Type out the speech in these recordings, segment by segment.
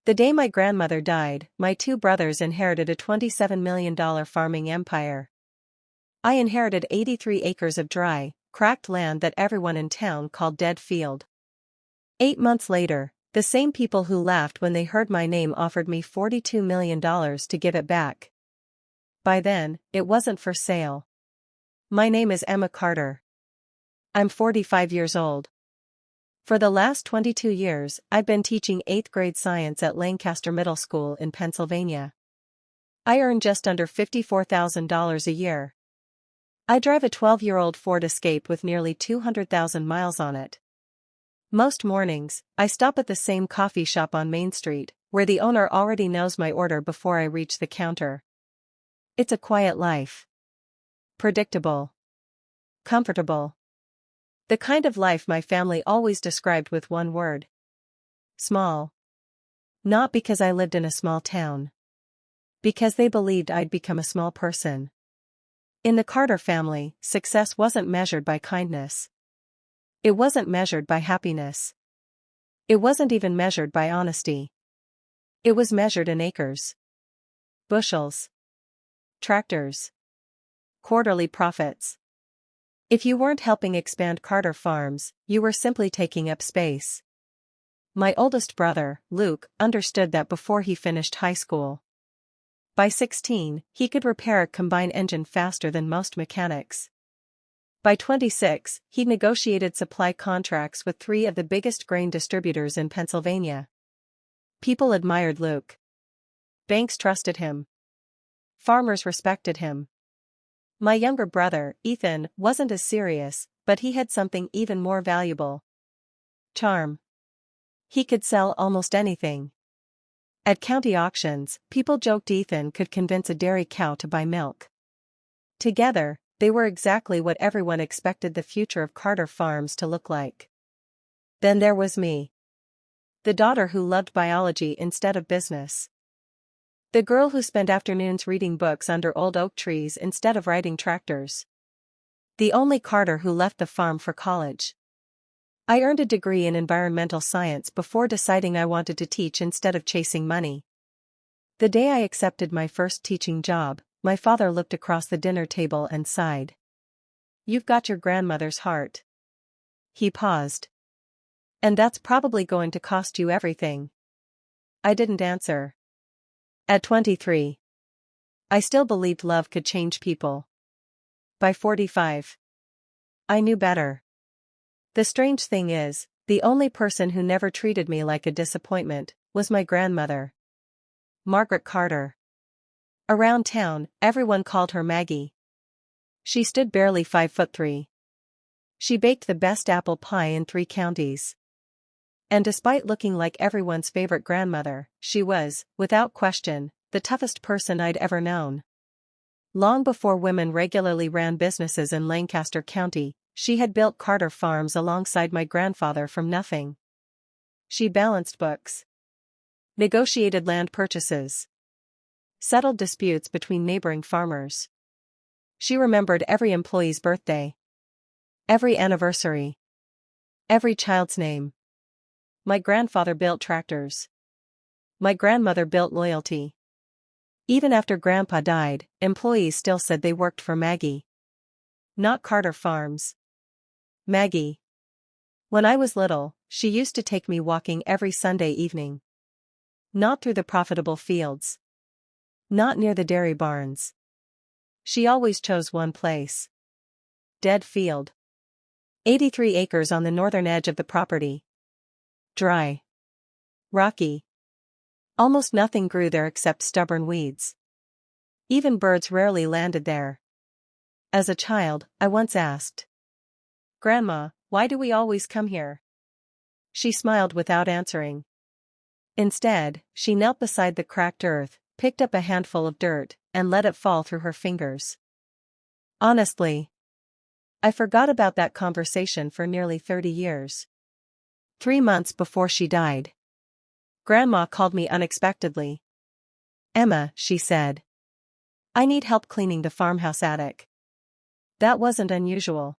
The day my grandmother died, my two brothers inherited a $27 million farming empire. I inherited 83 acres of dry, cracked land that everyone in town called Dead Field. 8 months later, the same people who laughed when they heard my name offered me $42 million to give it back. By then, it wasn't for sale. My name is Emma Carter. I'm 45 years old. For the last 22 years, I've been teaching 8th grade science at Lancaster Middle School in Pennsylvania. I earn just under $54,000 a year. I drive a 12-year-old Ford Escape with nearly 200,000 miles on it. Most mornings, I stop at the same coffee shop on Main Street, where the owner already knows my order before I reach the counter. It's a quiet life. Predictable. Comfortable. The kind of life my family always described with one word. Small. Not because I lived in a small town. Because they believed I'd become a small person. In the Carter family, success wasn't measured by kindness. It wasn't measured by happiness. It wasn't even measured by honesty. It was measured in acres. Bushels. Tractors. Quarterly profits. If you weren't helping expand Carter Farms, you were simply taking up space. My oldest brother, Luke, understood that before he finished high school. By 16, he could repair a combine engine faster than most mechanics. By 26, he negotiated supply contracts with 3 of the biggest grain distributors in Pennsylvania. People admired Luke. Banks trusted him. Farmers respected him. My younger brother, Ethan, wasn't as serious, but he had something even more valuable. Charm. He could sell almost anything. At county auctions, people joked Ethan could convince a dairy cow to buy milk. Together, they were exactly what everyone expected the future of Carter Farms to look like. Then there was me. The daughter who loved biology instead of business. The girl who spent afternoons reading books under old oak trees instead of riding tractors. The only Carter who left the farm for college. I earned a degree in environmental science before deciding I wanted to teach instead of chasing money. The day I accepted my first teaching job, my father looked across the dinner table and sighed. "You've got your grandmother's heart." He paused. "And that's probably going to cost you everything." I didn't answer. At 23, I still believed love could change people. By 45, I knew better. The strange thing is, the only person who never treated me like a disappointment was my grandmother. Margaret Carter. Around town, everyone called her Maggie. She stood barely 5'3". She baked the best apple pie in 3 counties. And despite looking like everyone's favorite grandmother, she was, without question, the toughest person I'd ever known. Long before women regularly ran businesses in Lancaster County, she had built Carter Farms alongside my grandfather from nothing. She balanced books. Negotiated land purchases. Settled disputes between neighboring farmers. She remembered every employee's birthday. Every anniversary. Every child's name. My grandfather built tractors. My grandmother built loyalty. Even after Grandpa died, employees still said they worked for Maggie. Not Carter Farms. Maggie. When I was little, she used to take me walking every Sunday evening. Not through the profitable fields. Not near the dairy barns. She always chose one place. Dead Field. 83 acres on the northern edge of the property. Dry. Rocky. Almost nothing grew there except stubborn weeds. Even birds rarely landed there. As a child, I once asked, "Grandma, why do we always come here?" She smiled without answering. Instead, she knelt beside the cracked earth, picked up a handful of dirt, and let it fall through her fingers. Honestly, I forgot about that conversation for nearly 30 years. 3 months before she died, Grandma called me unexpectedly. "Emma," she said, "I need help cleaning the farmhouse attic." That wasn't unusual.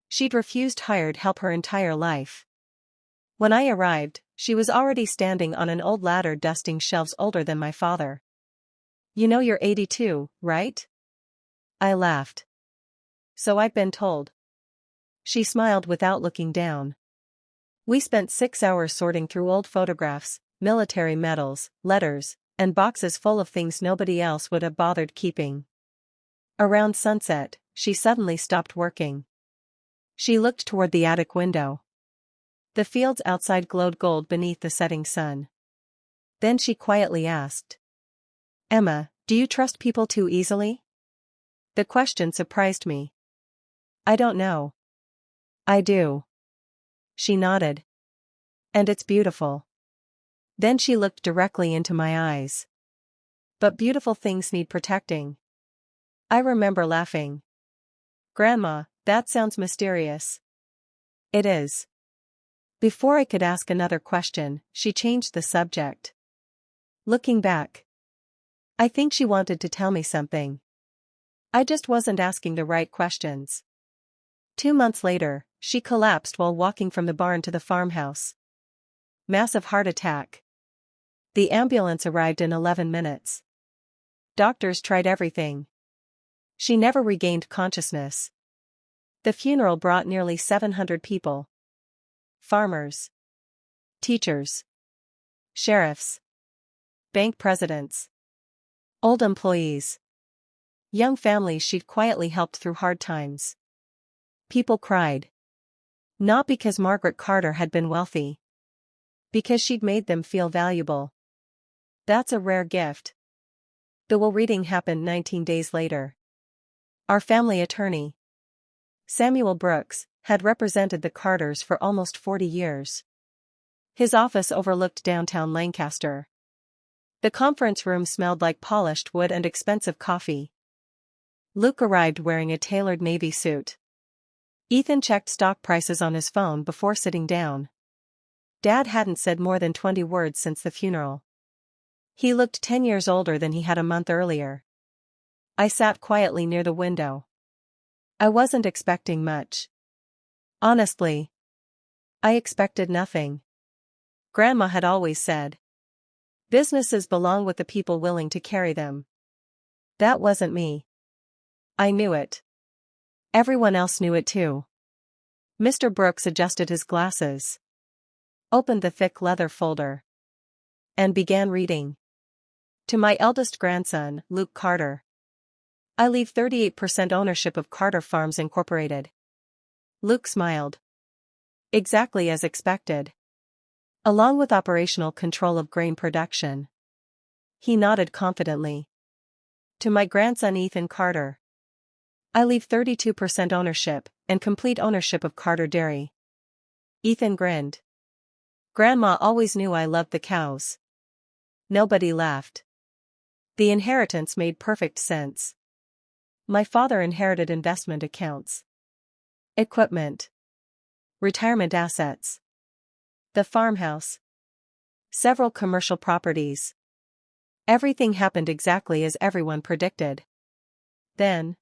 She'd refused hired help her entire life. When I arrived, she was already standing on an old ladder dusting shelves older than my father. "You know you're 82, right?" I laughed. "So I've been told." She smiled without looking down. We spent 6 hours sorting through old photographs, military medals, letters, and boxes full of things nobody else would have bothered keeping. Around sunset, she suddenly stopped working. She looked toward the attic window. The fields outside glowed gold beneath the setting sun. Then she quietly asked, "Emma, do you trust people too easily?" The question surprised me. "I don't know." "I do." She nodded. "And it's beautiful." Then she looked directly into my eyes. "But beautiful things need protecting." I remember laughing. "Grandma, that sounds mysterious." "It is." Before I could ask another question, she changed the subject. Looking back, I think she wanted to tell me something. I just wasn't asking the right questions. 2 months later, she collapsed while walking from the barn to the farmhouse. Massive heart attack. The ambulance arrived in 11 minutes. Doctors tried everything. She never regained consciousness. The funeral brought nearly 700 people. Farmers, teachers, sheriffs, bank presidents, old employees, young families she'd quietly helped through hard times. People cried. Not because Margaret Carter had been wealthy. Because she'd made them feel valuable. That's a rare gift. The will reading happened 19 days later. Our family attorney, Samuel Brooks, had represented the Carters for almost 40 years. His office overlooked downtown Lancaster. The conference room smelled like polished wood and expensive coffee. Luke arrived wearing a tailored navy suit. Ethan checked stock prices on his phone before sitting down. Dad hadn't said more than 20 words since the funeral. He looked 10 years older than he had a month earlier. I sat quietly near the window. I wasn't expecting much. Honestly, I expected nothing. Grandma had always said, "Businesses belong with the people willing to carry them." That wasn't me. I knew it. Everyone else knew it too. Mr. Brooks adjusted his glasses, opened the thick leather folder, and began reading. To my eldest grandson, Luke Carter. I leave 38% ownership of Carter Farms Incorporated. Luke smiled. Exactly as expected. Along with operational control of grain production. He nodded confidently. To my grandson Ethan Carter. I leave 32% ownership and complete ownership of Carter Dairy. Ethan grinned. Grandma always knew I loved the cows. Nobody laughed. The inheritance made perfect sense. My father inherited investment accounts, equipment, retirement assets, the farmhouse, several commercial properties. Everything happened exactly as everyone predicted. Then,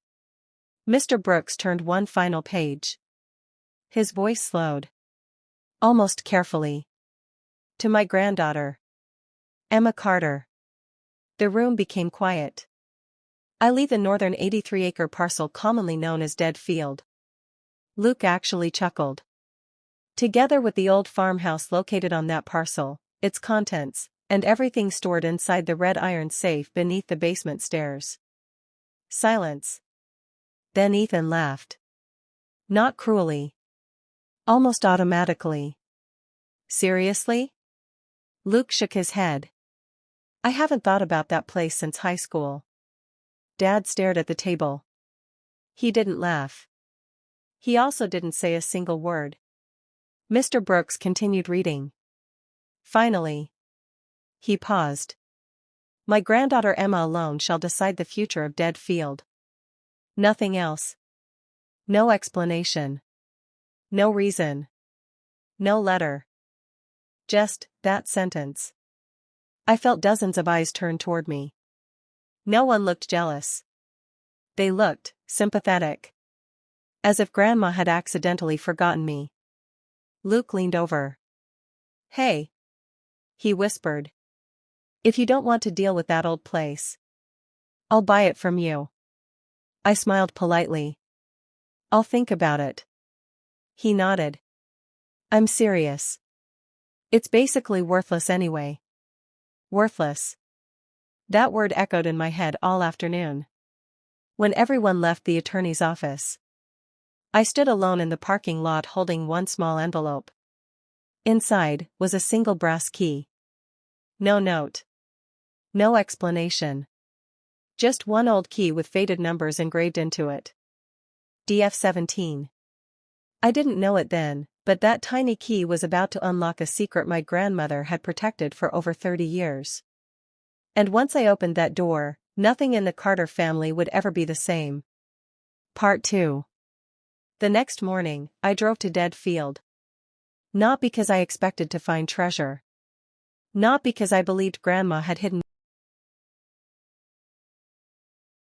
Mr. Brooks turned one final page. His voice slowed. Almost carefully. To my granddaughter, Emma Carter. The room became quiet. I leave the northern 83-acre parcel commonly known as Dead Field. Luke actually chuckled. Together with the old farmhouse located on that parcel, its contents, and everything stored inside the red iron safe beneath the basement stairs. Silence. Then Ethan laughed. Not cruelly. Almost automatically. Seriously? Luke shook his head. I haven't thought about that place since high school. Dad stared at the table. He didn't laugh. He also didn't say a single word. Mr. Brooks continued reading. Finally, he paused. My granddaughter Emma alone shall decide the future of Dead Field. Nothing else. No explanation. No reason. No letter. Just that sentence. I felt dozens of eyes turn toward me. No one looked jealous. They looked sympathetic. As if Grandma had accidentally forgotten me. Luke leaned over. Hey, he whispered. If you don't want to deal with that old place, I'll buy it from you. I smiled politely. I'll think about it. He nodded. I'm serious. It's basically worthless anyway. Worthless. That word echoed in my head all afternoon. When everyone left the attorney's office, I stood alone in the parking lot holding one small envelope. Inside was a single brass key. No note. No explanation. Just one old key with faded numbers engraved into it. DF17. I didn't know it then, but that tiny key was about to unlock a secret my grandmother had protected for over 30 years. And once I opened that door, nothing in the Carter family would ever be the same. Part 2. The next morning, I drove to Dead Field. Not because I expected to find treasure. Not because I believed Grandma had hidden